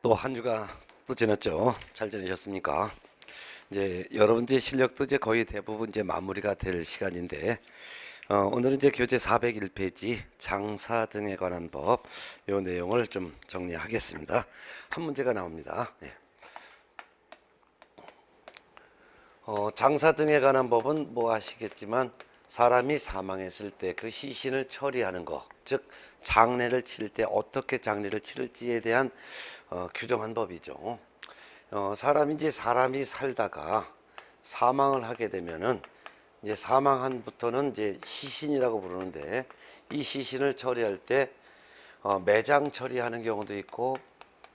또 한 주가 또 지났죠. 잘 지내셨습니까? 이제 여러분들 실력도 이제 거의 대부분 이제 마무리가 될 시간인데, 오늘은 이제 교재 401페이지 장사 등에 관한 법, 요 내용을 좀 정리하겠습니다. 한 문제가 나옵니다. 예. 장사 등에 관한 법은 뭐 아시겠지만 사람이 사망했을 때 그 시신을 처리하는 것, 즉 장례를 치를 때 어떻게 장례를 치를지에 대한 규정한 법이죠. 사람이 살다가 사망을 하게 되면은 이제 사망한부터는 이제 시신이라고 부르는데, 이 시신을 처리할 때 매장 처리하는 경우도 있고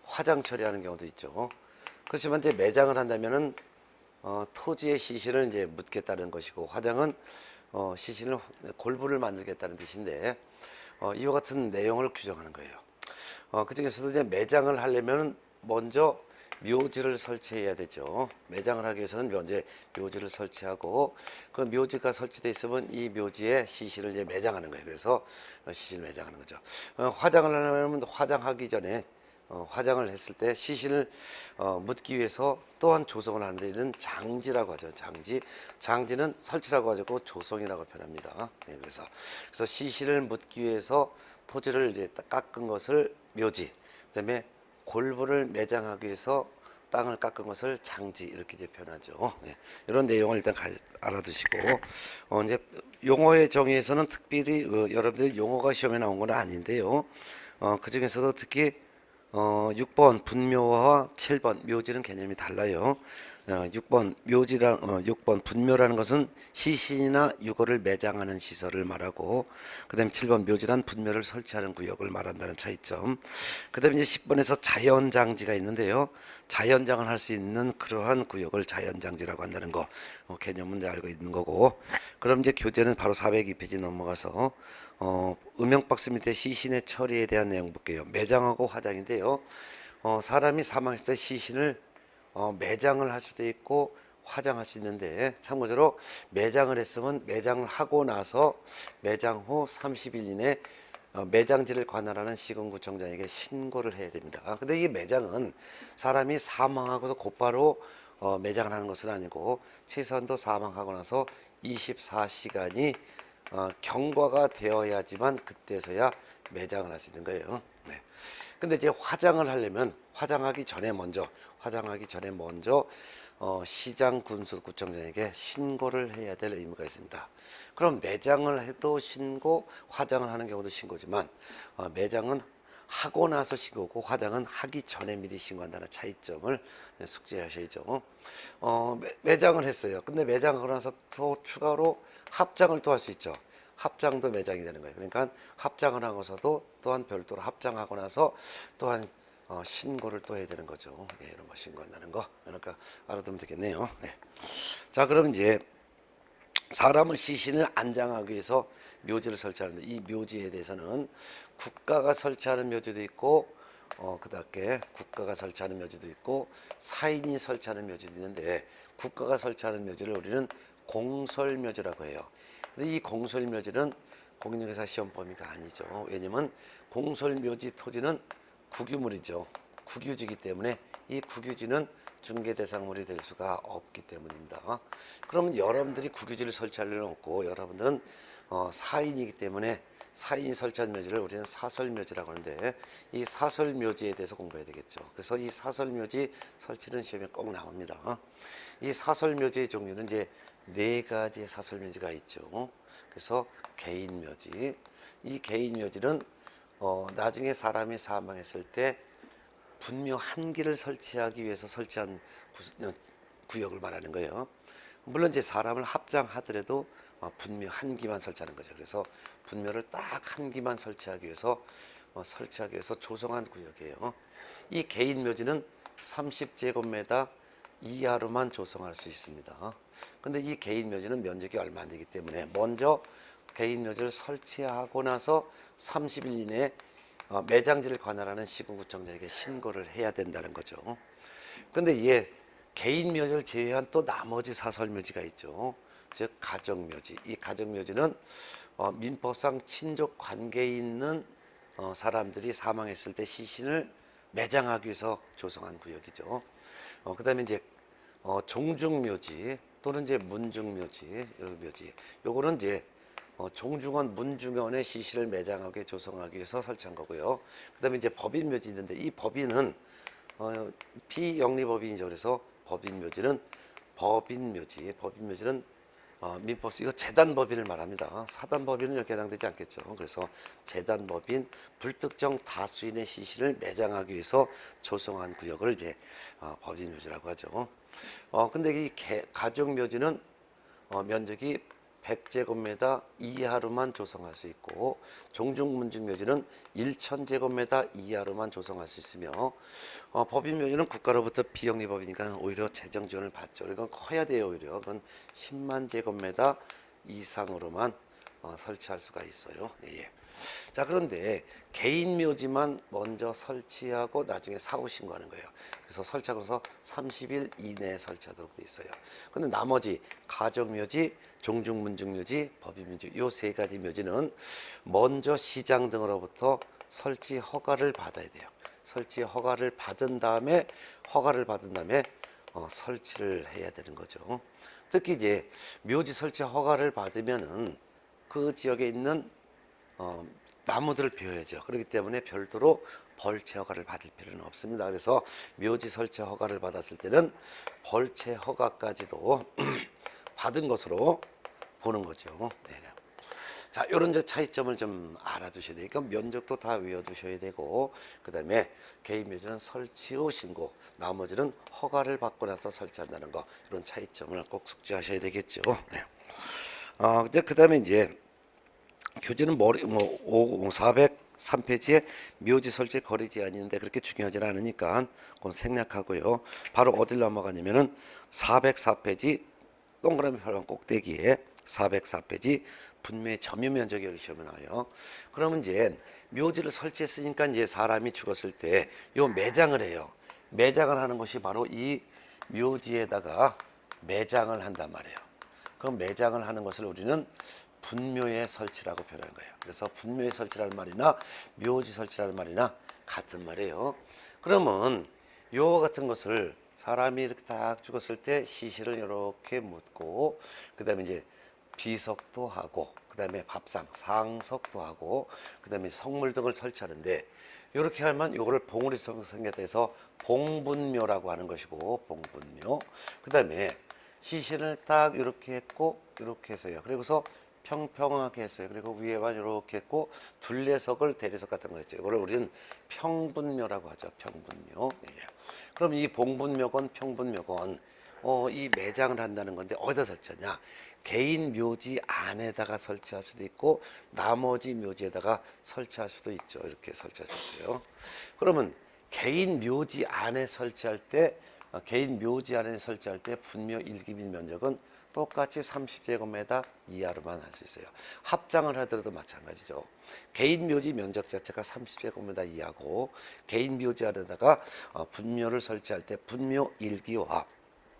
화장 처리하는 경우도 있죠. 그렇지만 이제 매장을 한다면은 토지의 시신을 이제 묻겠다는 것이고, 화장은 시신을 골부를 만들겠다는 뜻인데, 이와 같은 내용을 규정하는 거예요. 그 중에서도 이제 매장을 하려면 먼저 묘지를 설치해야 되죠. 매장을 하기 위해서는 먼저 묘지를 설치하고, 그 묘지가 설치되어 있으면 이 묘지에 시신을 이제 매장하는 거예요. 그래서 시신을 매장하는 거죠. 화장을 하려면 화장하기 전에 화장을 했을 때 시신을 묻기 위해서 또한 조성을 하는데, 이는 장지라고 하죠. 장지는 설치라고 하고 조성이라고 표현합니다. 네, 그래서 시신을 묻기 위해서 토지를 이제 깎은 것을 묘지, 그다음에 골부를 매장하기 위해서 땅을 깎은 것을 장지, 이렇게 이제 표현하죠. 네, 이런 내용을 일단 알아두시고, 이제 용어의 정의에서는 특별히 여러분들 용어가 시험에 나온 건 아닌데요. 그 중에서도 특히 6번 분묘와 7번 묘지는 개념이 달라요. 6번 분묘라는 것은 시신이나 유골을 매장하는 시설을 말하고, 그다음에 7번 묘지란 분묘를 설치하는 구역을 말한다는 차이점. 그다음에 이제 10번에서 자연장지가 있는데요. 자연장을 할 수 있는 그러한 구역을 자연장지라고 한다는 거, 개념은 이제 알고 있는 거고. 그럼 이제 교재는 바로 402페이지 넘어가서 음영 박스 밑에 시신의 처리에 대한 내용 볼게요. 매장하고 화장인데요. 사람이 사망했을 때 시신을 매장을 할 수도 있고 화장할 수 있는데, 참고적으로 매장을 했으면 매장을 하고 나서 매장 후 30일 이내 매장지를 관할하는 시군구청장에게 신고를 해야 됩니다. 근데 이 매장은 사람이 사망하고서 곧바로 매장을 하는 것은 아니고, 최소한도 사망하고 나서 24시간이 경과가 되어야지만 그때서야 매장을 할 수 있는 거예요. 네. 근데 이제 화장을 하려면 화장하기 전에 먼저 시장 군수구청장에게 신고를 해야 될 의무가 있습니다. 그럼 매장을 해도 신고, 화장을 하는 경우도 신고지만, 매장은 하고 나서 신고고 화장은 하기 전에 미리 신고한다는 차이점을 숙지하셔야죠. 매장을 했어요. 근데 매장하고 나서 또 추가로 합장을 또 할 수 있죠. 합장도 매장이 되는 거예요. 그러니까 합장을 하고서도 또한 별도로 합장하고 나서 또한 신고를 또 해야 되는 거죠. 예, 이런 거 신고한다는 거. 그러니까 알아두면 되겠네요. 네. 자, 그럼 이제 사람을 시신을 안장하기 위해서 묘지를 설치하는데, 이 묘지에 대해서는 국가가 설치하는 묘지도 있고, 그다음에 국가가 설치하는 묘지도 있고 사인이 설치하는 묘지도 있는데, 국가가 설치하는 묘지를 우리는 공설묘지라고 해요. 근데 이 공설묘지는 공인중개사 시험 범위가 아니죠. 왜냐면 공설묘지 토지는 국유물이죠. 국유지이기 때문에 이 국유지는 중개 대상물이 될 수가 없기 때문입니다. 그러면 여러분들이 국유지를 설치할 일은 없고, 여러분들은 사인이기 때문에 사인이 설치한 묘지를 우리는 사설묘지라고 하는데, 이 사설묘지에 대해서 공부해야 되겠죠. 그래서 이 사설묘지 설치는 시험에 꼭 나옵니다. 이 사설묘지의 종류는 이제 4가지의 사설묘지가 있죠. 그래서 개인묘지, 이 개인묘지는 나중에 사람이 사망했을 때 분묘 한 기를 설치하기 위해서 설치한 구역을 말하는 거예요. 물론 이제 사람을 합장하더라도 분묘 한 기만 설치하는 거죠. 그래서 분묘를 딱 한 기만 설치하기 위해서 조성한 구역이에요. 이 개인 묘지는 30제곱미터 이하로만 조성할 수 있습니다. 근데 이 개인 묘지는 면적이 얼마 안 되기 때문에 먼저 개인 묘지를 설치하고 나서 30일 이내에 매장지를 관할하는 시군구청장에게 신고를 해야 된다는 거죠. 근데 이게 개인 묘지를 제외한 또 나머지 사설묘지가 있죠. 즉 가정묘지. 이 가정묘지는 민법상 친족 관계에 있는 사람들이 사망했을 때 시신을 매장하기 위해서 조성한 구역이죠. 그다음에 이제 종중묘지 또는 이제 문중묘지, 여기 묘지. 요거는 이제 종중원, 문중원의 시신을 매장하게 조성하기 위해서 설치한 거고요. 그다음에 이제 법인묘지 있는데 이 법인은 비영리법인이죠. 그래서 법인묘지는 민법상 이거 재단법인을 말합니다. 사단법인은 여기 해당되지 않겠죠. 그래서 재단법인 불특정 다수인의 시신을 매장하기 위해서 조성한 구역을 이제 법인묘지라고 하죠. 근데 이 가족묘지는 면적이 100제곱미터 이하로만 조성할 수 있고 종중문중묘지는 1000제곱미터 이하로만 조성할 수 있으며 법인묘지는 국가로부터 비영리법이니까 오히려 재정 지원을 받죠. 이건 커야 돼요. 오히려 그건 10만 제곱미터 이상으로만 설치할 수가 있어요. 예. 자, 그런데 개인 묘지만 먼저 설치하고 나중에 사후 신고하는 거예요. 그래서 설치하고서 30일 이내에 설치하도록 돼 있어요. 근데 나머지 가족묘지, 종중문중묘지, 법인묘지 요 세 가지 묘지는 먼저 시장 등으로부터 설치 허가를 받아야 돼요. 설치 허가를 받은 다음에 설치를 해야 되는 거죠. 특히 이제 묘지 설치 허가를 받으면은 그 지역에 있는 나무들을 비워야죠. 그렇기 때문에 별도로 벌채 허가를 받을 필요는 없습니다. 그래서 묘지 설치 허가를 받았을 때는 벌채 허가까지도 받은 것으로 보는 거죠. 네. 자, 이런 차이점을 좀 알아두셔야 돼요. 그러니까 면적도 다 외워두셔야 되고, 그 다음에 개인 묘지는 설치 후 신고, 나머지는 허가를 받고 나서 설치한다는 거, 이런 차이점을 꼭 숙지하셔야 되겠죠. 네. 그 다음에 이제 교재는 403페이지에 묘지 설치 거리 제한이 있는데 그렇게 중요하지는 않으니까 그건 생략하고요. 바로 어딜 넘어가냐면은 404페이지 동그라미 표랑 꼭대기에 404페이지 분묘의 점유 면적이 여기 시험에 나와요. 그러면 이제 묘지를 설치했으니까 이제 사람이 죽었을 때 요 매장을 해요. 매장을 하는 것이 바로 이 묘지에다가 매장을 한단 말이에요. 그럼 매장을 하는 것을 우리는 분묘의 설치라고 표현한 거예요. 그래서 분묘의 설치라는 말이나 묘지 설치라는 말이나 같은 말이에요. 그러면 요 같은 것을 사람이 이렇게 딱 죽었을 때 시신을 이렇게 묻고 그다음에 이제 비석도 하고 그다음에 밥상, 상석도 하고 그다음에 성물 등을 설치하는데 이렇게 하면 요거를 봉우리 성경에다 해서 봉분묘라고 하는 것이고 봉분묘. 그다음에 시신을 딱 이렇게 했고 이렇게 해서요. 그리고서 평평하게 했어요. 그리고 위에만 이렇게 했고 둘레석을 대리석 같은 거 했죠. 이거를 우리는 평분묘라고 하죠. 평분묘. 예. 그럼 이 봉분묘건 평분묘건 이 매장을 한다는 건데 어디다 설치하냐? 개인 묘지 안에다가 설치할 수도 있고 나머지 묘지에다가 설치할 수도 있죠. 이렇게 설치할 수 있어요. 그러면 개인 묘지 안에 설치할 때 분묘 일기빈 면적은 똑같이 30제곱미터 이하로만 할 수 있어요. 합장을 하더라도 마찬가지죠. 개인 묘지 면적 자체가 30제곱미터 이하고 개인 묘지 안에다가 분묘를 설치할 때 분묘 일기와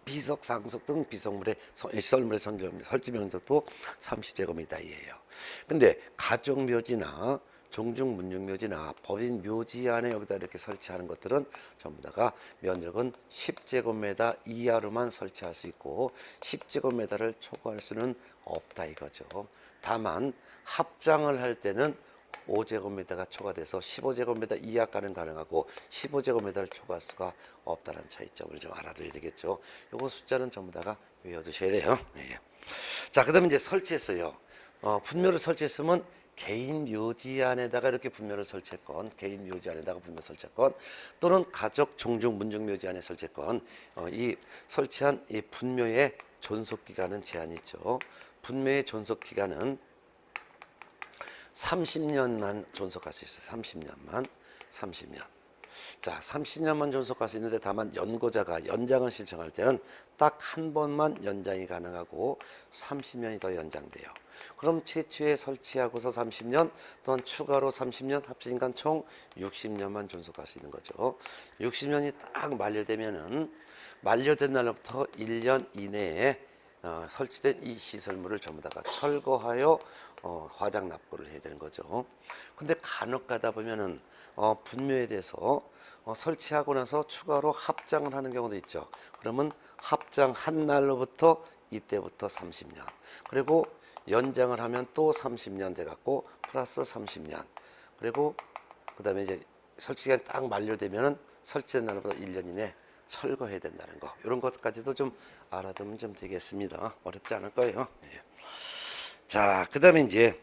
비석, 상석 등 비석물의 시설물의 설치 면적도 30제곱미터 이하예요. 근데 가족 묘지나 종중 문중묘지나 법인 묘지 안에 여기다 이렇게 설치하는 것들은 전부 다가 면적은 10제곱미터 이하로만 설치할 수 있고 10제곱미터를 초과할 수는 없다 이거죠. 다만 합장을 할 때는 5제곱미터가 초과돼서 15제곱미터 이하가는 가능하고 15제곱미터를 초과할 수가 없다는 차이점을 좀 알아둬야 되겠죠. 요거 숫자는 전부 다가 외워두셔야 돼요. 네. 자, 그다음에 이제 설치했어요. 분묘를 설치했으면 개인 묘지 안에다가 이렇게 분묘를 설치했건 개인 묘지 안에다가 분묘 설치했건 또는 가족 종중 문중 묘지 안에 설치했건 이 설치한 이 분묘의 존속 기간은 제한이 있죠. 분묘의 존속 기간은 30년만 존속할 수 있어요. 30년. 자, 30년만 존속할 수 있는데 다만 연고자가 연장을 신청할 때는 딱 한 번만 연장이 가능하고 30년이 더 연장돼요. 그럼 최초에 설치하고서 30년 또는 추가로 30년 합치니까 총 60년만 존속할 수 있는 거죠. 60년이 딱 만료되면은 만료된 날부터 1년 이내에 설치된 이 시설물을 전부 다가 철거하여 화장 납부를 해야 되는 거죠. 근데 간혹 가다 보면은 분묘에 대해서 설치하고 나서 추가로 합장을 하는 경우도 있죠. 그러면 합장한 날로부터 이때부터 30년, 그리고 연장을 하면 또 30년 돼 갖고 플러스 30년, 그리고 그다음에 이제 설치 기간이 딱 만료되면은 설치된 날보다 1년 이내 철거해야 된다는 거, 이런 것까지도 좀 알아두면 좀 되겠습니다. 어렵지 않을 거예요. 네. 자, 그다음에 이제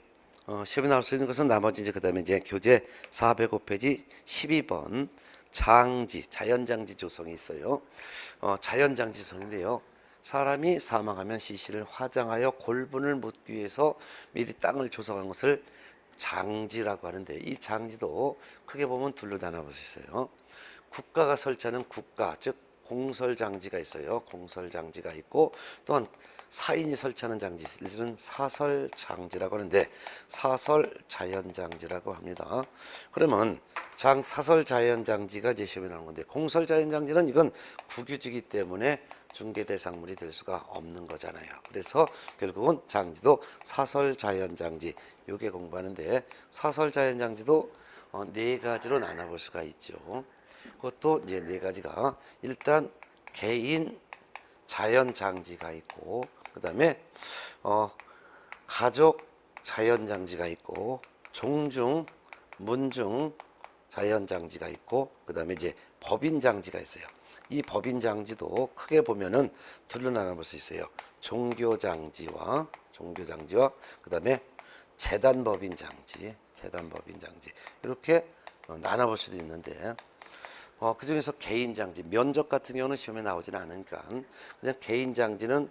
시험에 나올 수 있는 것은 나머지 이제 그다음에 이제 교재 405페이지 12번 장지, 자연장지 조성이 있어요. 자연장지 조성인데요. 사람이 사망하면 시신을 화장하여 골분을 묻기 위해서 미리 땅을 조성한 것을 장지라고 하는데, 이 장지도 크게 보면 둘로 나눠볼 수 있어요. 국가가 설치하는 국가, 즉 공설장지가 있어요. 공설장지가 있고, 또한 사인이 설치하는 장지는 사설장지라고 하는데, 사설자연장지라고 합니다. 그러면 사설자연장지가 이제 시험에 나오는 건데, 공설자연장지는 이건 국유지기 때문에 중개대상물이 될 수가 없는 거잖아요. 그래서 결국은 장지도 사설자연장지, 요게 공부하는데, 사설자연장지도 네 가지로 나눠볼 수가 있죠. 그것도 이제 네 가지가, 일단 개인 자연장지가 있고, 그 다음에 가족 자연장지가 있고, 종중 문중 자연장지가 있고, 그 다음에 이제 법인장지가 있어요. 이 법인장지도 크게 보면은 둘로 나눠볼 수 있어요. 종교장지와 그 다음에 재단법인장지 이렇게 나눠볼 수도 있는데, 그 중에서 개인장지, 면적 같은 경우는 시험에 나오지는 않으니까 그냥 개인장지는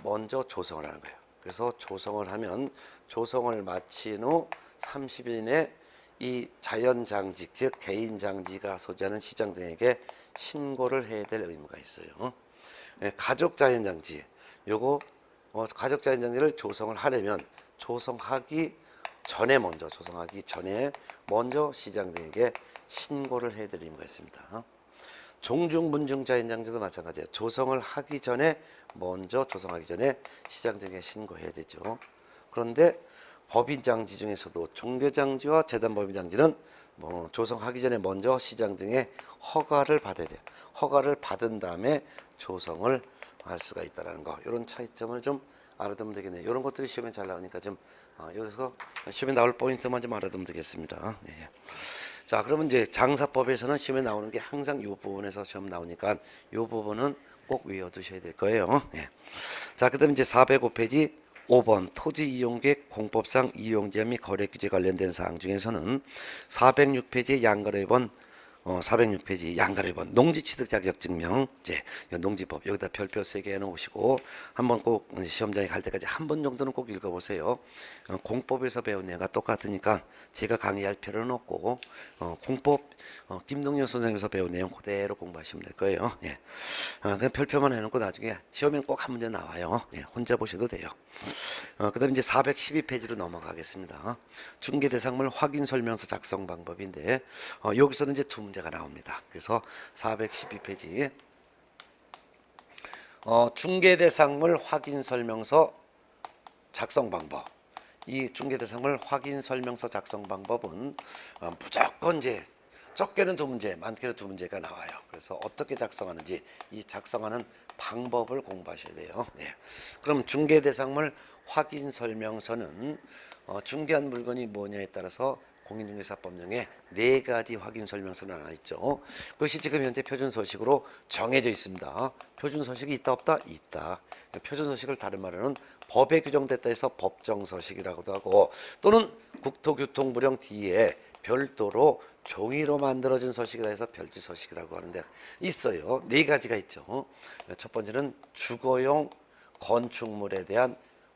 먼저 조성을 하는 거예요. 그래서 조성을 하면, 조성을 마친 후 30일 내에 이 자연장지, 즉 개인장지가 소지하는 시장 등에게 신고를 해야 될 의무가 있어요. 가족자연장지, 요거 가족자연장지를 조성을 하려면 조성하기 전에 먼저 시장 등에게 신고를 해야 될 의무가 있습니다. 종중문중자연장지도 마찬가지예요. 조성하기 전에 시장 등에 신고해야 되죠. 그런데 법인장지 중에서도 종교장지와 재단법인장지는 조성하기 전에 먼저 시장 등에 허가를 받아야 돼요. 허가를 받은 다음에 조성을 할 수가 있다는 거, 이런 차이점을 좀 알아두면 되겠네요. 이런 것들이 시험에 잘 나오니까 좀 여기서 시험에 나올 포인트만 좀 알아두면 되겠습니다. 네. 자, 그러면 이제 장사법에서는 시험에 나오는 게 항상 이 부분에서 시험 나오니까 이 부분은 꼭 외워두셔야 될 거예요. 네. 자, 그다음 이제 405페이지 5번 토지 이용계획 공법상 이용제한 및 거래 규제 관련된 사항 중에서는 406페이지 양거래번 406페이지 양거래번 농지취득 자격 증명제, 농지법, 여기다 별표 3개 해놓으시고 한번 꼭 시험장에 갈 때까지 한 번 정도는 꼭 읽어보세요. 공법에서 배운 내용과 똑같으니까 제가 강의할 필요는 없고, 공법 김동현 선생님에서 배운 내용 그대로 공부하시면 될 거예요. 예. 그냥 별표만 해놓고 나중에 시험엔 꼭 한 문제 나와요. 예, 혼자 보셔도 돼요. 그 다음에 이제 412페이지로 넘어가겠습니다. 중개대상물 확인설명서 작성 방법인데, 여기서는 이제 두 문제가 나옵니다. 그래서 412페이지 중개대상물 확인설명서 작성 방법. 이 중개대상물 확인설명서 작성 방법은 무조건 이제 적게는 두 문제, 많게는 두 문제가 나와요. 그래서 어떻게 작성하는지, 이 작성하는 방법을 공부하셔야 돼요. 네. 그럼 중개대상물 확인설명서는 중개한 물건이 뭐냐에 따라서 공인중개사법령에 4가지 확인설명서는 하나 있죠. 그것이 지금 현재 표준서식으로 정해져 있습니다. 표준서식이 있다 없다? 있다. 표준서식을 다른 말로는 법에 규정됐다 해서 법정서식이라고도 하고, 또는 국토교통부령 뒤에 별도로 종이로 만들어진 서식이라 해서 별지서식이라고 하는데 있어요. 4가지가 있죠. 첫 번째는 주거용 건축물에 대한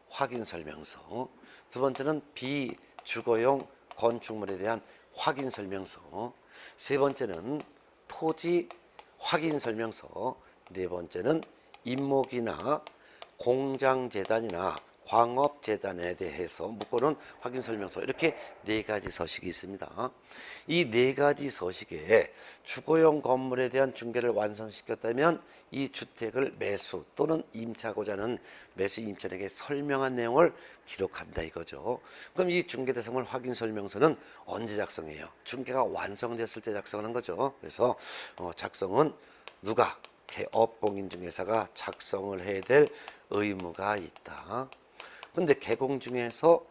확인설명서, 두 번째는 비주거용 건축물에 대한 확인설명서, 세 번째는 토지 확인설명서, 네 번째는 임목이나 공장재단이나 광업재단에 대해서 묻고는 확인 설명서 이렇게 네 가지 서식이 있습니다. 이 네 가지 서식에 주거용 건물에 대한 중개를 완성시켰다면 이 주택을 매수 또는 임차하고자 하는 매수 임차인에게 설명한 내용을 기록한다 이거죠. 그럼 이 중개대상물 확인 설명서는 언제 작성해요? 중개가 완성됐을 때 작성하는 거죠. 그래서 작성은 누가? 개업공인중개사가 작성을 해야 될 의무가 있다. 근데 개공 중에서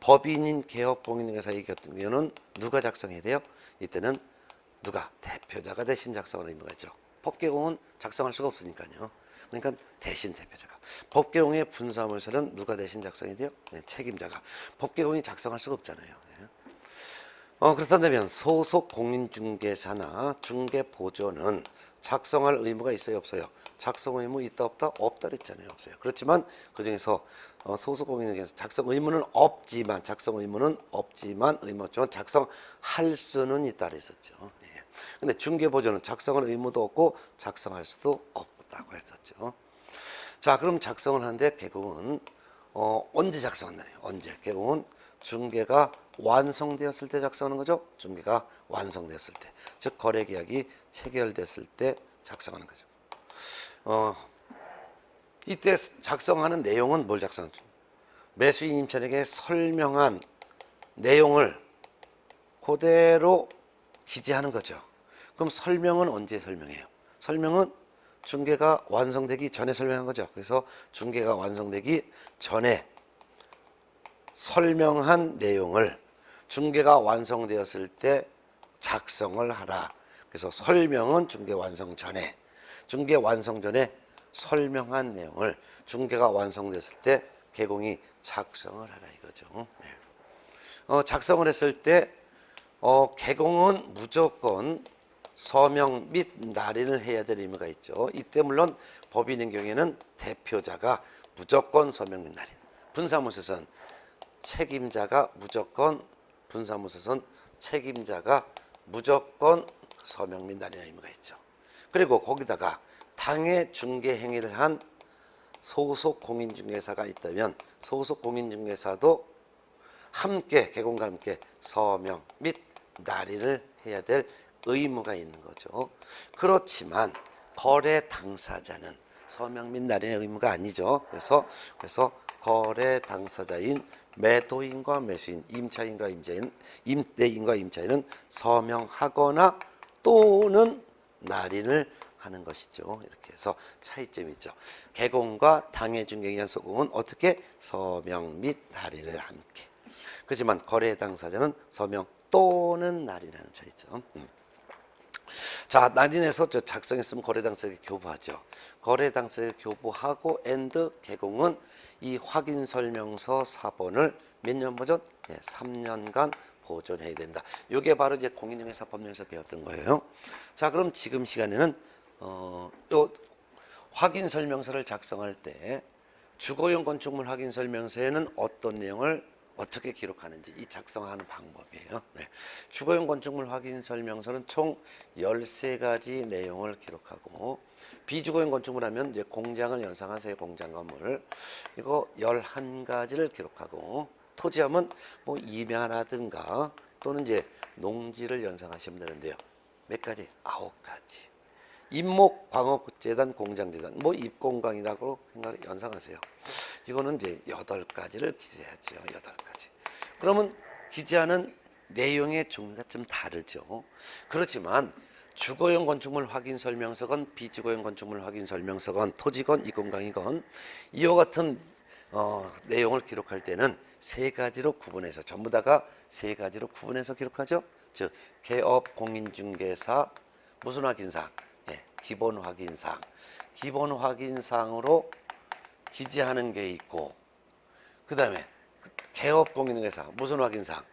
법인인 개업공인중개사의 같은 경우는 누가 작성해야 돼요? 이때는 누가? 대표자가 대신 작성하는 의무가 있죠. 법개공은 작성할 수가 없으니까요. 그러니까 대신 대표자가. 법개공의 분사무서는 누가 대신 작성해야 돼요? 네, 책임자가. 법개공이 작성할 수가 없잖아요. 네. 그렇다면 소속 공인중개사나 중개보조는 작성할 의무가 있어요, 없어요? 작성 의무 있다 없다? 없다 그랬잖아요. 없어요. 그렇지만 그중에서 소속 공인중개사 작성 의무는 없지만 의무 없지만 작성할 수는 있다 그랬었죠. 예. 근데 중개보조는 작성할 의무도 없고 작성할 수도 없다고 했었죠. 자, 그럼 작성을 하는데 개공은 언제 작성한다요? 언제? 개공은 중개가 완성되었을 때 작성하는 거죠. 중개가 완성되었을 때, 즉 거래계약이 체결됐을 때 작성하는 거죠. 이때 작성하는 내용은 뭘 작성하죠? 매수인 임차인에게 설명한 내용을 그대로 기재하는 거죠. 그럼 설명은 언제 설명해요? 설명은 중개가 완성되기 전에 설명한 거죠. 그래서 중개가 완성되기 전에 설명한 내용을 중개가 완성되었을 때 작성을 하라. 그래서 설명은 중개 완성 전에, 중개 완성 전에 설명한 내용을 중개가 완성됐을 때 개공이 작성을 하라 이거죠. 네. 작성을 했을 때 개공은 무조건 서명 및 날인을 해야 될 의무가 있죠. 이때 물론 법인인 경우에는 대표자가 무조건 서명 및 날인, 분사무소에서는 책임자가 무조건 서명 및 날인의 의무가 있죠. 그리고 거기다가 당해 중개 행위를 한 소속 공인중개사가 있다면 소속 공인중개사도 함께 개공과 함께 서명 및 날인을 해야 될 의무가 있는 거죠. 그렇지만 거래 당사자는 서명 및 날인의 의무가 아니죠. 그래서 거래 당사자인 매도인과 매수인, 임차인과 임차인, 임대인과 임차인은 서명하거나 또는 날인을 하는 것이죠. 이렇게 해서 차이점이 있죠. 개공과 당해중개에 의한 소공은 어떻게? 서명 및 날인을 함께. 그렇지만 거래 당사자는 서명 또는 날인하는 차이점. 자, 날인해서 작성했으면 거래 당사자에게 교부하죠. 거래 당사자에게 교부하고 개공은 이 확인 설명서 4번을 몇 년 보존? 3년간 보존해야 된다. 이게 바로 이제 공인중개사 법령에서 배웠던 거예요. 자, 그럼 지금 시간에는 요 확인 설명서를 작성할 때 주거용 건축물 확인 설명서에는 어떤 내용을 어떻게 기록하는지 이 작성하는 방법이에요. 네. 주거용 건축물 확인 설명서는 총 13가지 내용을 기록하고, 비주거용 건축물 하면 이제 공장을 연상하세요. 공장 건물. 이거 11가지를 기록하고, 토지하면 뭐 임야라든가 또는 이제 농지를 연상하시면 되는데요. 몇 가지? 9가지. 임목 광업재단 공장재단 뭐 입공광이라고 연상하세요. 이거는 이제 8가지를 기재하죠. 8가지. 그러면 기재하는 내용의 종류가 좀 다르죠. 그렇지만 주거용 건축물 확인 설명서건 비주거용 건축물 확인 설명서건 토지건 입공광이건 이와 같은 내용을 기록할 때는 3가지로 구분해서 전부 다가 3가지로 구분해서 기록하죠. 즉 개업 공인중개사 무슨 확인사항? 기본 확인사항. 기본 확인사항으로 기재하는 게 있고, 그 다음에 개업 공인중개사 무슨 확인사항?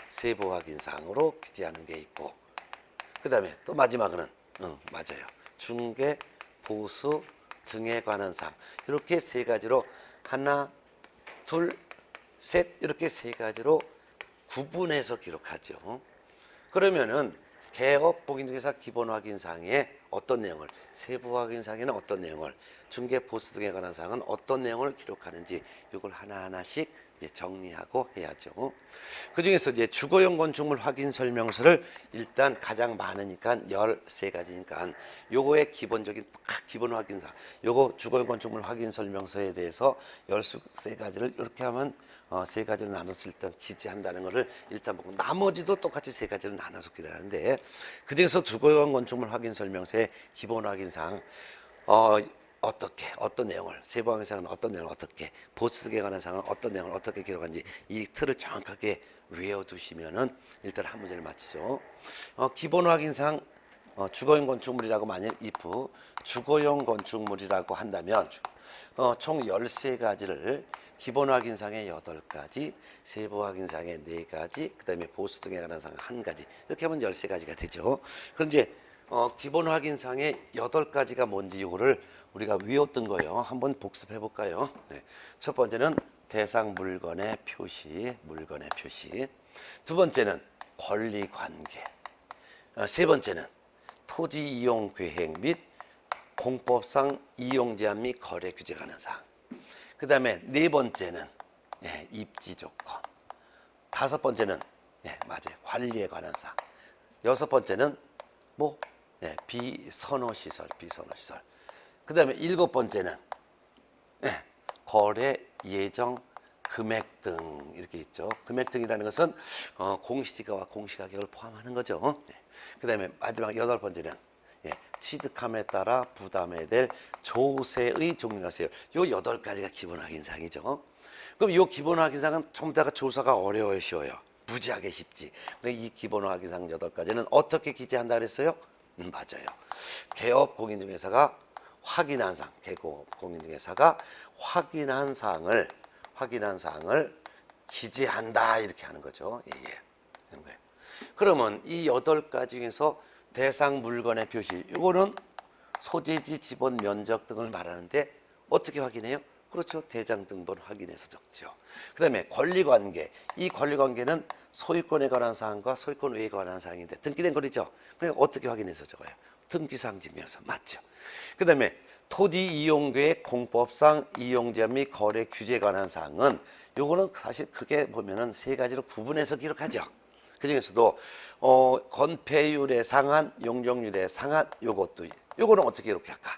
세부 확인사항으로 기재하는 게 있고, 그 다음에 또 마지막은 맞아요. 중개, 보수 등에 관한 사항. 이렇게 3가지로 하나, 둘, 셋 이렇게 3가지로 구분해서 기록하죠. 그러면은 개업 공인중개사 기본 확인사항에 어떤 내용을, 세부 확인사항에는 어떤 내용을, 중개 보수 등에 관한 사항은 어떤 내용을 기록하는지 이걸 하나하나씩 이제 정리하고 해야죠. 그 중에서 이제 주거용 건축물 확인 설명서를 일단 가장 많으니까 13가지니까 요거의 기본적인 기본 확인사, 요거 주거용 건축물 확인 설명서에 대해서 13가지를 이렇게 하면 3가지로 나눠서 일단 기재한다는 것을 일단 보고 나머지도 똑같이 3가지로 나눠서 기재하는데 그 중에서 주거용 건축물 확인 설명서의 기본 확인사항 어떻게 어떤 내용을 세부 확인사항은 어떤 내용을 어떻게 보수득에 관한 사항은 어떤 내용을 어떻게 기록하는지 이 틀을 정확하게 외워두시면은 일단 한 문제를 맞히죠. 기본 확인사항 주거용 건축물이라고 만약 if 주거용 건축물이라고 한다면 총 13가지를 기본 확인사항의 8가지, 세부 확인사항의 4가지, 그 다음에 보수 등에 관한 사항 1가지 이렇게 하면 13가지가 되죠. 그럼 이제 기본 확인사항의 8가지가 뭔지 이거를 우리가 외웠던 거예요. 한번 복습해 볼까요? 네. 첫 번째는 대상 물건의 표시, 물건의 표시. 두 번째는 권리 관계. 세 번째는 토지 이용 계획 및 공법상 이용 제한 및 거래 규제 관한 사항. 그 다음에 네 번째는 입지 조건. 다섯 번째는 맞아요. 관리에 관한 사항. 여섯 번째는 비선호시설, 비선호시설. 그 다음에 7번째는 거래 예정 금액 등 이렇게 있죠. 금액 등이라는 것은 공시지가와 공시가격을 포함하는 거죠. 그 다음에 마지막 8번째는 취득함에 따라 부담해야 될 조세의 종류가 있어요. 요 8가지가 기본 확인사항이죠. 그럼 요 기본 확인사항은 전부 다가 조사가 어려워요, 쉬워요? 무지하게 쉽지. 이 기본 확인사항 8가지는 어떻게 기재한다 그랬어요? 맞아요. 개업 공인중개사가 확인한 사항, 개업 공인중개사가 확인한 사항을 기재한다 이렇게 하는 거죠. 그런 거예요. 그러면 이 8가지 중에서 대상 물건의 표시, 이거는 소재지, 지번, 면적 등을 말하는데 어떻게 확인해요? 그렇죠. 대장 등본 확인해서 적죠. 그 다음에 권리관계, 이 권리관계는 소유권에 관한 사항과 소유권 외에 관한 사항인데 등기된 거리죠. 그냥 어떻게 확인해서 적어요? 등기사항 증명서 맞죠. 그 다음에 토지 이용계획 공법상 이용제한 및 거래 규제에 관한 사항은 요거는 사실 크게 보면은 3가지로 구분해서 기록하죠. 그 중에서도 건폐율의 상한, 용적률의 상한 요거는 어떻게 기록해 할까?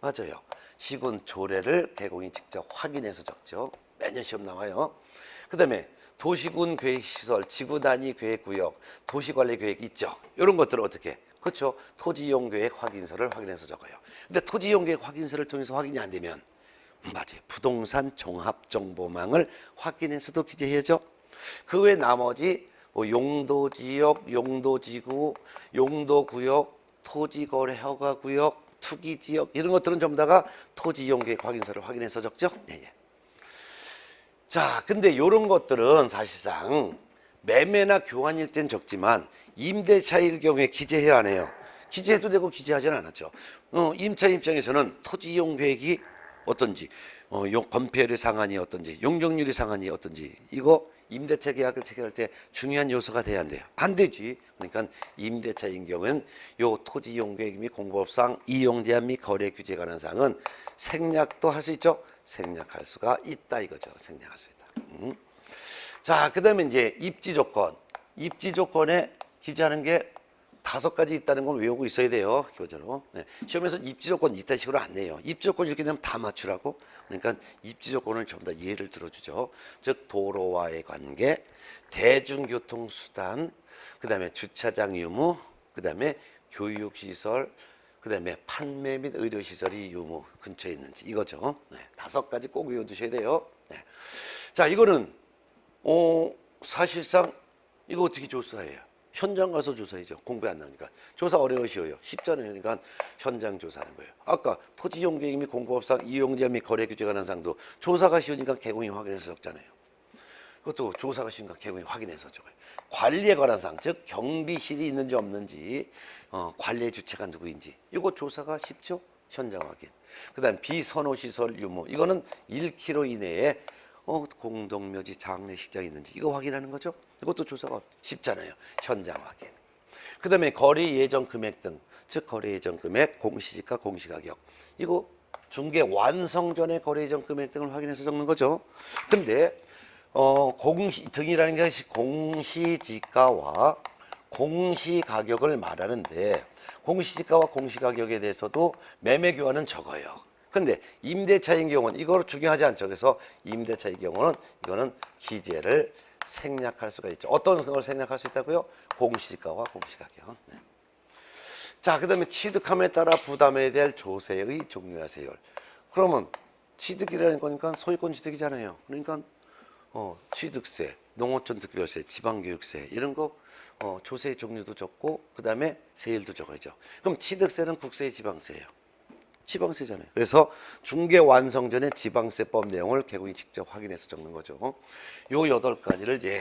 맞아요. 시군 조례를 개공이 직접 확인해서 적죠. 매년 시험 나와요. 그 다음에 도시군 계획시설, 지구단위 계획구역, 도시관리계획 있죠. 이런 것들은 어떻게? 그렇죠. 토지이용계획 확인서를 확인해서 적어요. 근데 토지이용계획 확인서를 통해서 확인이 안 되면 맞아요. 부동산 종합정보망을 확인해서도 기재해야죠. 그 외 나머지 용도지역, 용도지구, 용도구역, 토지거래허가구역, 투기지역 이런 것들은 전부 다가 토지이용계획 확인서를 확인해서 적죠. 자, 근데 이런 것들은 사실상 매매나 교환일 땐 적지만 임대차일 경우에 기재해야 안 해요. 기재해도 되고 기재하지는 않았죠. 임차 입장에서는 토지 이용 계획이 어떤지, 건폐율의 상한이 어떤지, 용적률의 상한이 어떤지 이거 임대차 계약을 체결할 때 중요한 요소가 돼야 안 돼요. 안 되지. 그러니까 임대차인 경우는 요 토지 이용 계획 및 공법상 이용 제한 및 거래 규제에 관한 사항은 생략도 할 수 있죠. 생략할 수가 있다 이거죠. 생략할 수 있다. 자, 그 다음에 이제 입지 조건. 입지 조건에 기재하는 게 5가지 있다는 걸 외우고 있어야 돼요. 기본적으로. 시험에서 입지 조건 이딴 식으로 안 내요. 입지 조건 이렇게 되면 다 맞추라고. 그러니까 입지 조건을 전부 다 예를 들어주죠. 즉, 도로와의 관계, 대중교통수단, 그 다음에 주차장 유무, 그 다음에 교육시설, 그 다음에 판매 및 의료시설이 유무 근처에 있는지 이거죠. 5가지 꼭 외워두셔야 돼요. 자, 이거는 사실상 이거 어떻게 조사해요? 현장 가서 조사해죠. 공부 안 나오니까. 조사 어려워 쉬워요. 쉽잖아요. 그러니까 현장 조사하는 거예요. 아까 토지이용계획 및 공법상 이용제한 및 거래 규제에 관한 사항도 조사가 쉬우니까 개공이 확인해서 적잖아요. 그것도 조사가 쉬우니까 개공이 확인해서 적어요. 관리에 관한 사항, 즉 경비실이 있는지 없는지, 관리의 주체가 누구인지 이거 조사가 쉽죠. 현장 확인. 그 다음 비선호시설 유무, 이거는 1km 이내에 공동묘지 장례식장이 있는지 이거 확인하는 거죠. 이것도 조사가 쉽잖아요. 현장 확인. 그 다음에 거래 예정 금액 등, 즉 거래 예정 금액, 공시지가, 공시가격. 이거 중개 완성 전에 거래 예정 금액 등을 확인해서 적는 거죠. 근데 공시 등이라는 것이 공시지가와 공시가격을 말하는데, 공시지가와 공시가격에 대해서도 매매교환은 적어요. 근데 임대차인 경우는 이걸 중요하지 않죠. 그래서 임대차의 경우는 이거는 기재를 생략할 수가 있죠. 어떤 걸 생략할 수 있다고요? 공시지가와 공시가격. 네. 자, 그 다음에 취득함에 따라 부담해야 될 조세의 종류와 세율. 그러면 취득이라는 거니까 소유권 취득이잖아요. 그러니까 취득세, 농어촌 특별세, 지방교육세 이런 거 조세의 종류도 적고 그 다음에 세율도 적어야죠. 그럼 취득세는 국세의 지방세예요. 지방세잖아요. 그래서 중개 완성 전에 지방세법 내용을 개공이 직접 확인해서 적는 거죠. 요 8가지를 이제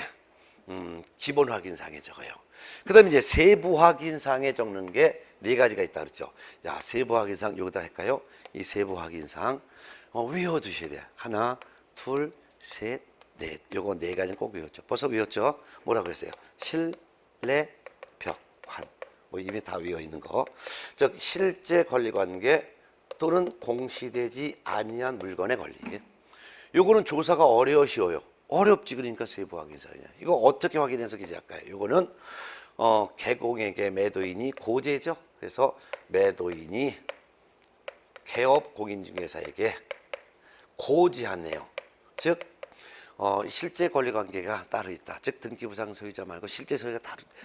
기본 확인사항에 적어요. 그 다음에 이제 세부 확인사항에 적는 게 4가지가 있다 그랬죠. 야, 세부 확인사항 여기다 할까요? 이 세부 확인사항 외워두셔야 돼요. 하나, 둘, 셋, 넷. 요거 4가지는 꼭 외웠죠. 벌써 외웠죠? 뭐라 그랬어요? 실내, 벽, 환. 뭐 이미 다 외워 있는 거. 즉 실제 권리관계 또는 공시되지 아니한 물건의 권리. 요거는 조사가 어려워 쉬워요. 어렵지. 그러니까 세부 확인사항이야. 이거 어떻게 확인해서 기재할까요? 요거는 개공에게 매도인이 고재죠. 그래서 매도인이 개업 공인중개사에게 고지한 내용, 즉 실제 권리관계가 따로 있다. 즉 등기부상 소유자 말고 실제 소유가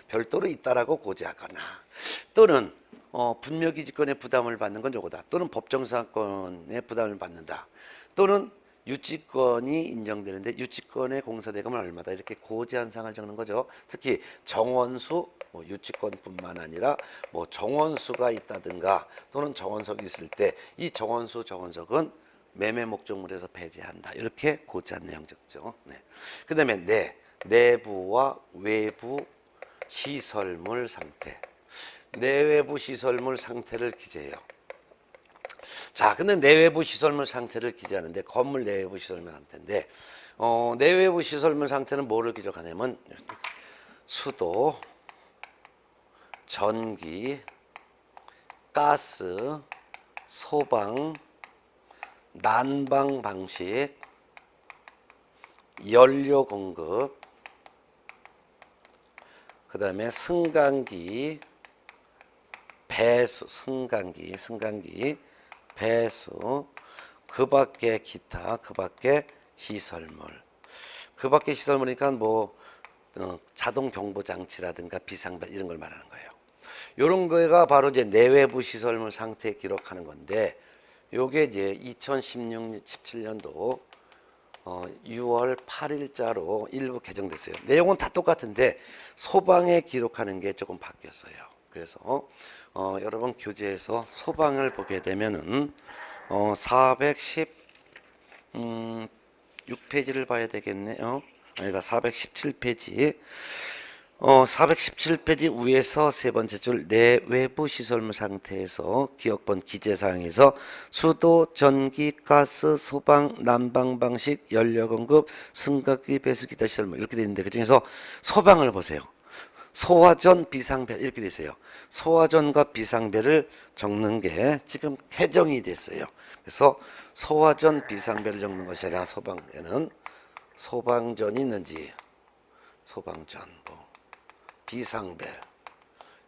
별도로 있다라고 고지하거나, 또는 분묘기지권의 부담을 받는 건 요거다. 또는 법정사건의 부담을 받는다. 또는 유치권이 인정되는데 유치권의 공사대금은 얼마다, 이렇게 고지한 사항을 적는 거죠. 특히 정원수, 유치권뿐만 아니라 정원수가 있다든가 또는 정원석이 있을 때 이 정원수, 정원석은 매매 목적물에서 배제한다. 이렇게 고지한 내용 적죠. 네. 그 다음에 내부와 외부 시설물 상태. 내외부 시설물 상태를 기재해요. 자, 근데 내외부 시설물 상태를 기재하는데 건물 내외부 시설물 상태인데 내외부 시설물 상태는 뭐를 기록하냐면 수도, 전기, 가스, 소방, 난방 방식, 연료 공급, 그 다음에 승강기, 배수, 승강기, 배수, 그 밖에 기타, 그 밖에 시설물. 그 밖에 시설물이니까 자동 경보 장치라든가 비상벨 이런 걸 말하는 거예요. 요런 거가 바로 이제 내외부 시설물 상태 기록하는 건데, 요게 이제 2016-17년도 6월 8일자로 일부 개정됐어요. 내용은 다 똑같은데 소방에 기록하는 게 조금 바뀌었어요. 그래서 여러분 교재에서 소방을 보게 되면은 416페이지를 봐야 되겠네요. 아니다, 417페이지. 417페이지 위에서 세 번째 줄 내외부 시설물 상태에서 기억본 기재사항에서 수도, 전기, 가스, 소방, 난방 방식, 연료 공급, 승강기, 배수, 기타 시설물 이렇게 되어 있는데 그중에서 소방을 보세요. 소화전, 비상벨 이렇게 돼 있어요. 소화전과 비상벨을 적는 게 지금 개정이 됐어요. 그래서 소화전, 비상벨을 적는 것이 아니라 소방에는 소방전이 있는지, 소방전, 비상벨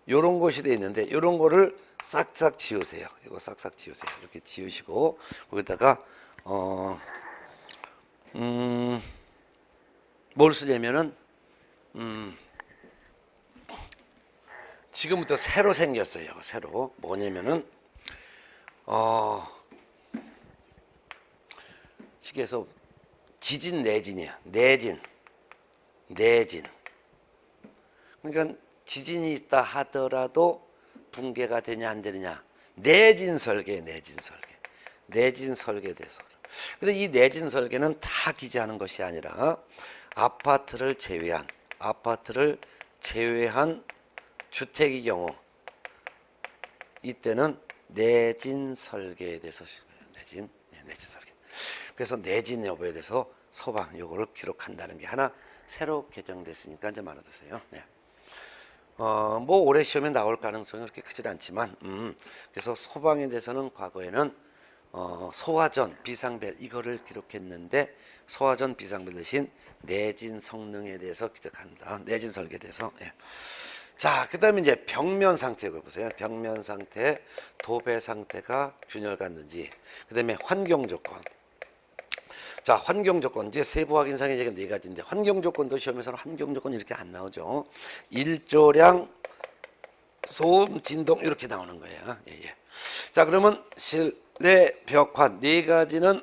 요런 것이 돼 있는데 요런 거를 싹싹 지우세요. 이거 싹싹 지우세요. 이렇게 지우시고 거기다가 뭘 쓰냐면은 지금부터 새로 생겼어요. 새로 뭐냐면은 시계에서 지진 내진이야. 내진. 그러니까 지진이 있다 하더라도 붕괴가 되냐 안 되느냐. 내진 설계에 대해서. 근데 이 내진 설계는 다 기재하는 것이 아니라 아파트를 제외한 주택의 경우 이때는 내진 설계에 대해서 내진 설계. 그래서 내진 여부에 대해서 소방 요거를 기록한다는 게 하나 새로 개정됐으니까 이제 알아두세요. 네. 뭐 올해 시험에 나올 가능성이 그렇게 크질 않지만, 그래서 소방에 대해서는 과거에는 소화전, 비상벨 이거를 기록했는데 소화전, 비상벨 대신 내진 성능에 대해서 기록한다. 내진 설계에 대해서. 예. 자, 그다음에 이제 벽면 상태 보세요. 벽면 상태, 도배 상태가 균열 같는지. 그다음에 환경 조건. 자, 환경 조건 이제 세부 확인상에 이제 네 가지인데 환경 조건도 시험에서는 환경 조건 이렇게 안 나오죠. 일조량, 소음, 진동 이렇게 나오는 거예요. 예, 예. 자, 그러면 실내 벽화 네 가지는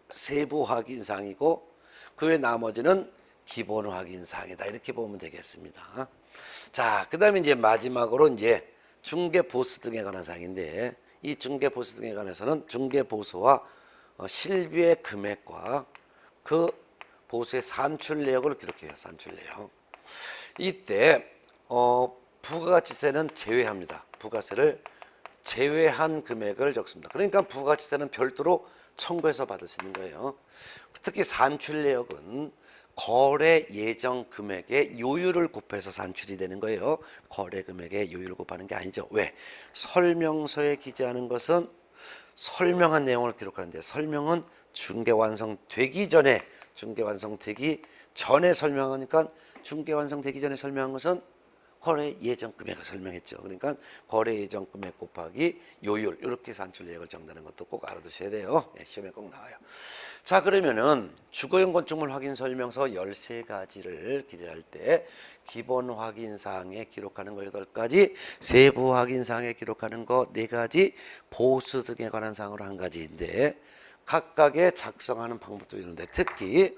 세부 확인사항이고 그 외 나머지는 기본 확인사항이다. 이렇게 보면 되겠습니다. 자, 그다음에 이제 마지막으로 이제 중개 보수 등에 관한 사항인데 이 중개 보수 등에 관해서는 중개 보수와 실비의 금액과 그 보수의 산출 내역을 기록해요. 산출 내역. 이때 부가가치세는 제외합니다. 부가세를 제외한 금액을 적습니다. 그러니까 부가가치세는 별도로 청구해서 받을 수 있는 거예요. 특히 산출 내역은 거래 예정 금액의 요율을 곱해서 산출이 되는 거예요. 거래 금액의 요율을 곱하는 게 아니죠. 왜? 설명서에 기재하는 것은 설명한 내용을 기록하는데 설명은 중개 완성되기 전에 설명하니까 중개 완성되기 전에 설명한 것은 거래 예정 금액을 설명했죠. 그러니까 거래 예정 금액 곱하기 요율 이렇게 산출 내역을 정하는 것도 꼭 알아두셔야 돼요. 예, 시험에 꼭 나와요. 자, 그러면은 주거용 건축물 확인 설명서 13가지를 기재할 때 기본 확인 사항에 기록하는 거 8가지, 세부 확인 사항에 기록하는 거 4가지, 보수 등에 관한 사항으로 1가지인데 각각의 작성하는 방법도 있는데 특히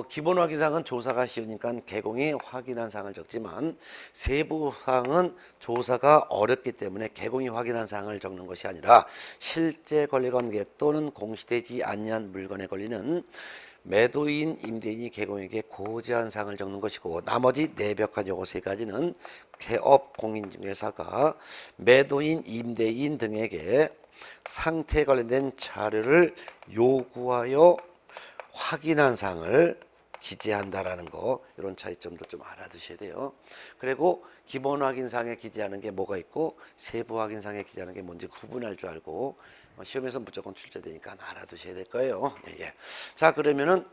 기본 확인사항은 조사가 쉬우니까 개공이 확인한 사항을 적지만 세부 사항은 조사가 어렵기 때문에 개공이 확인한 사항을 적는 것이 아니라 실제 권리관계 또는 공시되지 아니한 물건에 걸리는 매도인, 임대인이 개공에게 고지한 사항을 적는 것이고 나머지 내벽한 요거 3가지는 개업 공인중개사가 매도인, 임대인 등에게 상태에 관련된 자료를 요구하여 확인한 사항을 기재한다라는 거 이런 차이점도 좀 알아두셔야 돼요. 그리고 기본 확인사항에 기재하는 게 뭐가 있고 세부 확인사항에 기재하는 게 뭔지 구분할 줄 알고 시험에서 무조건 출제되니까 알아두셔야 될 거예요. 예, 예. 자, 그러면은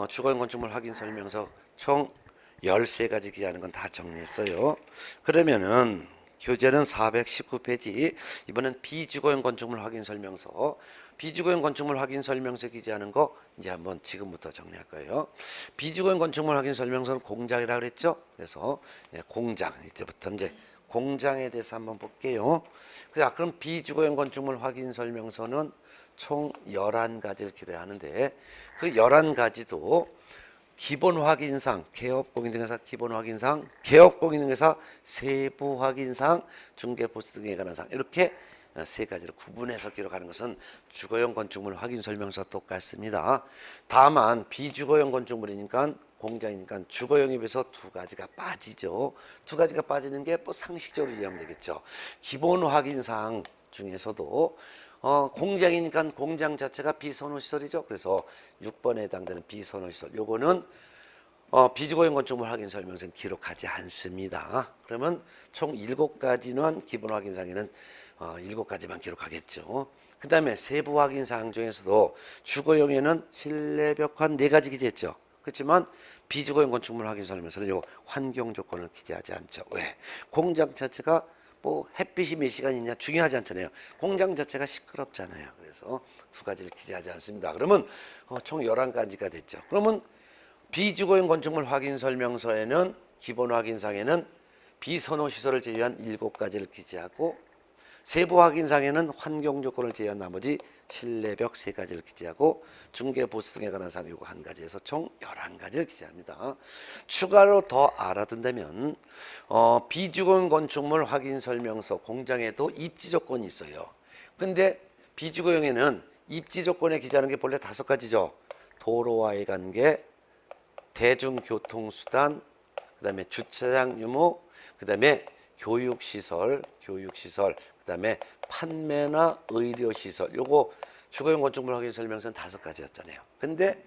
주거용 건축물 확인 설명서 총 13가지 기재하는 건 다 정리했어요. 그러면은 교재는 419페이지. 이번엔 비주거용 건축물 확인 설명서. 비주거용 건축물 확인 설명서 기재하는 거 이제 한번 지금부터 정리할 거예요. 비주거용 건축물 확인 설명서는 공장이라 그랬죠. 그래서 공장 이때부터 이제 공장에 대해서 한번 볼게요. 자, 그럼 비주거용 건축물 확인 설명서는 총 11가지를 기재하는데 그 11가지도 기본 확인상, 개업공인중개사 기본 확인상, 개업공인중개사 세부 확인상, 중개보수 등에 관한 사항 이렇게 3가지로 구분해서 기록하는 것은 주거용 건축물 확인 설명서와 똑같습니다. 다만 비주거용 건축물이니까 공장이니까 주거용에 비해서 2가지가 빠지죠. 2가지가 빠지는 게 뭐 상식적으로 이해하면 되겠죠. 기본 확인사항 중에서도 공장이니까 공장 자체가 비선호시설이죠. 그래서 6번에 해당되는 비선호시설 요거는 비주거용 건축물 확인 설명서는 기록하지 않습니다. 그러면 총 7가지는 기본 확인사항에는 7가지만 기록하겠죠. 그 다음에 세부 확인사항 중에서도 주거용에는 실내 벽화 4가지 기재했죠. 그렇지만 비주거용 건축물 확인 설명서는 요 환경 조건을 기재하지 않죠. 왜? 공장 자체가 뭐 햇빛이 몇 시간 있냐 중요하지 않잖아요. 공장 자체가 시끄럽잖아요. 그래서 2가지를 기재하지 않습니다. 그러면 총 11가지가 됐죠. 그러면 비주거용 건축물 확인 설명서에는 기본 확인상에는 비선호시설을 제외한 7가지를 기재하고 세부 확인상에는 환경 조건을 제외한 나머지 실내벽 3가지를 기재하고 중개보수 등에 관한 사항 요거 1가지에서 총 11가지를 기재합니다. 추가로 더 알아둔다면 비주거용 건축물 확인 설명서 공장에도 입지 조건이 있어요. 근데 비주거용에는 입지 조건에 기재하는 게 본래 5가지죠. 도로와의 관계, 대중교통수단, 그 다음에 주차장 유무, 그 다음에 교육시설, 그 다음에 판매나 의료시설 요거 주거용 건축물 확인 설명서는 5가지였잖아요. 근데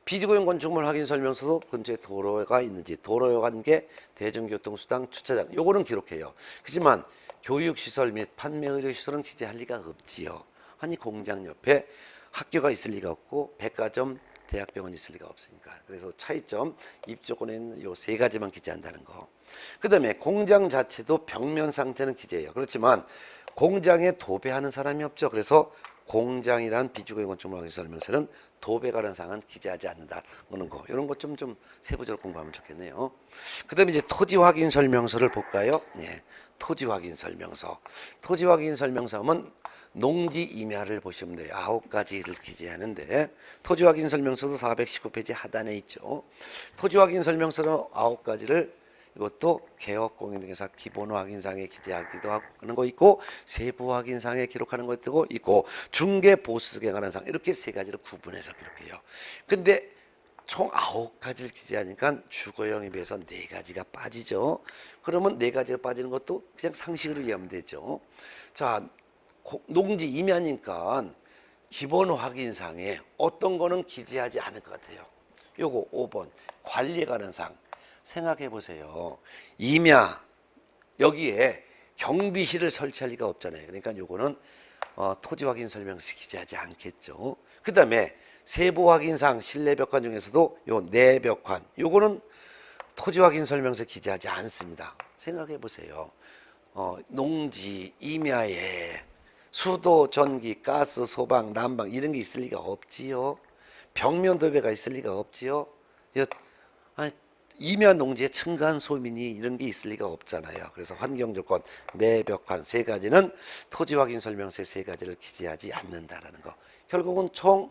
비주거용 건축물 확인 설명서도 근처에 도로가 있는지, 도로에 관계, 대중교통수단, 주차장 요거는 기록해요. 그렇지만 교육시설 및 판매의료시설은 기재할 리가 없지요. 아니 공장 옆에 학교가 있을 리가 없고 백화점, 대학병원이 있을 리가 없으니까. 그래서 차이점 입조건에 있는 요 세 가지만 기재한다는 거. 그 다음에 공장 자체도 벽면 상태는 기재해요. 그렇지만 공장에 도배하는 사람이 없죠. 그래서 공장이라는 비주거용 건축물 확인 설명서는 도배 관련 사항은 기재하지 않는다는 거. 이런 것 좀 세부적으로 공부하면 좋겠네요. 그 다음에 이제 토지 확인 설명서를 볼까요? 예, 토지 확인 설명서. 토지 확인 설명서 하면 농지 임야를 보시면 돼요. 9가지를 기재하는데 토지 확인 설명서도 419페이지 하단에 있죠. 토지 확인 설명서는 9가지를 이것도 개업공인중개사 기본 확인상에 기재하기도 하는 거 있고 세부 확인상에 기록하는 것도 있고 중개 보수에 관한 상 이렇게 세 가지를 구분해서 기록해요. 근데 총 9가지를 기재하니까 주거용에 비해서 4가지가 빠지죠. 그러면 4가지가 빠지는 것도 그냥 상식으로 이해하면 되죠. 자, 농지 임야니까 기본 확인상에 어떤 거는 기재하지 않을 것 같아요. 요거 5번 관리에 관한 상. 생각해 보세요. 임야 여기에 경비실을 설치할 리가 없잖아요. 그러니까 요거는 토지 확인 설명서 기재하지 않겠죠. 그 다음에 세부 확인상 실내 벽관 중에서도 요 내벽관 요거는 토지 확인 설명서 기재하지 않습니다. 생각해 보세요. 농지 임야에 수도, 전기, 가스, 소방, 난방 이런 게 있을 리가 없지요. 벽면 도배가 있을 리가 없지요. 임야 농지에 층간 소민이 이런 게 있을 리가 없잖아요. 그래서 환경 조건, 내벽관 세 가지는 토지 확인 설명서의 세 가지를 기재하지 않는다라는 거. 결국은 총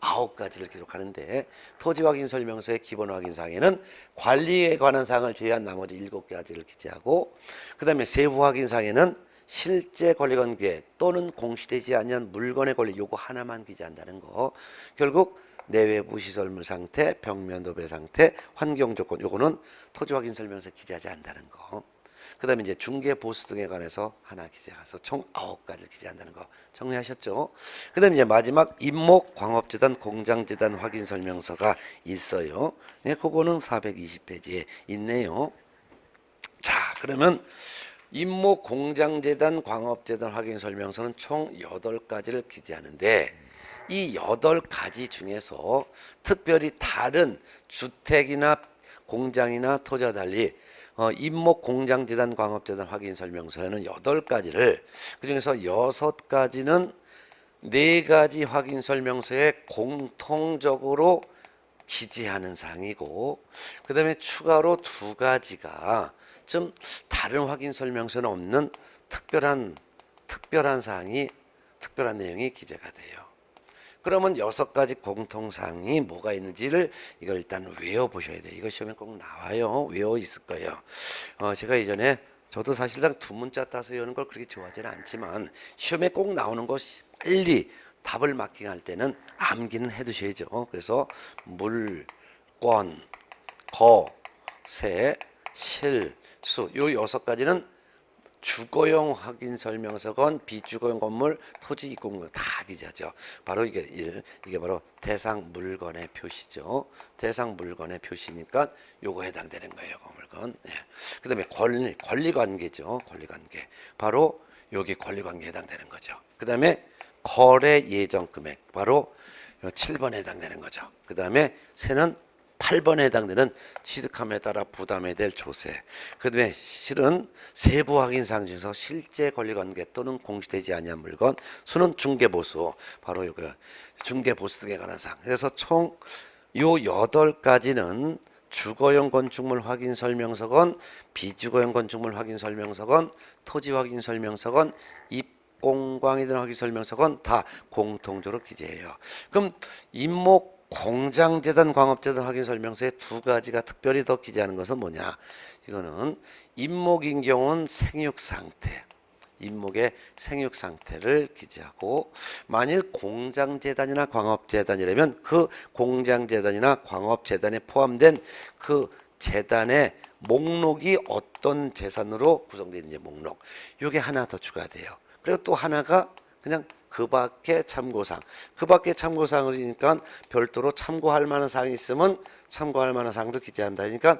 9가지를 기록하는데 토지 확인 설명서의 기본 확인 사항에는 관리에 관한 사항을 제외한 나머지 7가지를 기재하고 그다음에 세부 확인 사항에는 실제 권리관계 또는 공시되지 않은 물건의 권리 요거 하나만 기재한다는 거. 결국 내외부 시설물 상태, 벽면 도배 상태, 환경 조건 요거는 토지 확인 설명서 기재하지 않는다는 거. 그다음에 이제 중개 보수 등에 관해서 하나 기재해서 총 9가지를 기재한다는 거 정리하셨죠? 그다음에 이제 마지막 임목 광업재단 공장재단 확인 설명서가 있어요. 네, 그거는 420페이지에 있네요. 자, 그러면 임목 공장재단 광업재단 확인 설명서는 총 8가지를 기재하는데 이 8가지 중에서 특별히 다른 주택이나 공장이나 토지와 달리 임목 공장재단 광업재단 확인 설명서에는 8가지를 그중에서 6가지는 4가지 확인 설명서에 공통적으로 기재하는 사항이고 그 다음에 추가로 2가지가 좀 다른 확인 설명서는 없는 특별한 사항이 특별한 내용이 기재가 돼요. 그러면 6가지 공통사항이 뭐가 있는지를 이걸 일단 외워보셔야 돼요. 이거 시험에 꼭 나와요. 외워 있을 거예요. 제가 이전에 저도 사실상 두 문자 따서 외우는 걸 그렇게 좋아하지는 않지만 시험에 꼭 나오는 거 빨리 답을 마킹할 때는 암기는 해두셔야죠. 그래서 물권, 거, 세, 실, 수 요 6가지는 주거용 확인 설명서건 비주거용 건물 토지 입공물 다 기재하죠. 바로 이게 바로 대상 물건의 표시죠. 대상 물건의 표시니까 요거 해당되는 거예요. 그 물건. 예. 그다음에 권리 관계죠. 권리 관계. 바로 여기 권리 관계에 해당되는 거죠. 그다음에 거래 예정 금액 바로 7번에 해당되는 거죠. 그다음에 세는 8번에 해당되는 취득함에 따라 부담해야 될 조세. 그 다음에 실은 세부 확인 사항 중에서 실제 권리관계 또는 공시되지 아니한 물건, 수는 중개보수, 바로 이거 중개보수 등에 관한 사항. 그래서 총 요 8가지는 주거용 건축물 확인 설명서건, 비주거용 건축물 확인 설명서건, 토지 확인 설명서건, 입공광이든 확인 설명서건 다 공통적으로 기재해요. 그럼 임목 공장재단 광업재단 확인 설명서에 2가지가 특별히 더 기재하는 것은 뭐냐? 이거는 임목인 경우는 생육 상태, 임목의 생육 상태를 기재하고 만일 공장재단이나 광업재단이라면 그 공장재단이나 광업재단에 포함된 그 재단의 목록이 어떤 재산으로 구성되어 있는지 목록. 이게 하나 더 추가돼요. 그리고 또 하나가 그냥 그 밖에 참고사항. 그 밖에 참고사항이니까 별도로 참고할 만한 사항이 있으면 참고할 만한 사항도 기재한다. 그러니까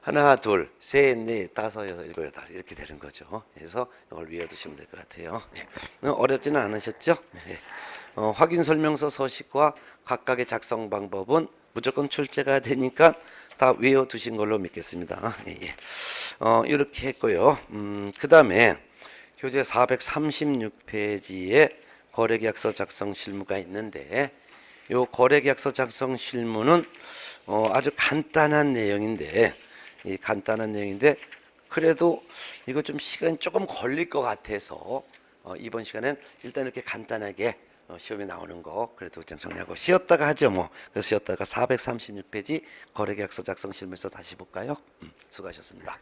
하나, 둘, 셋, 넷, 다섯, 여섯, 일곱, 여덟 이렇게 되는 거죠. 그래서 이걸 외워두시면 될 것 같아요. 네. 어렵지는 않으셨죠? 네. 확인 설명서 서식과 각각의 작성 방법은 무조건 출제가 되니까 다 외워두신 걸로 믿겠습니다. 예, 예. 이렇게 했고요. 그 다음에 교재 436페이지에 거래계약서 작성 실무가 있는데 이 거래계약서 작성 실무는 아주 간단한 내용인데 그래도 이거 좀 시간이 조금 걸릴 것 같아서 이번 시간엔 일단 이렇게 간단하게 시험에 나오는 거 그래도 그냥 정리하고 쉬었다가 하죠 뭐. 그래서 쉬었다가 436페이지 거래계약서 작성 실무에서 다시 볼까요? 수고하셨습니다.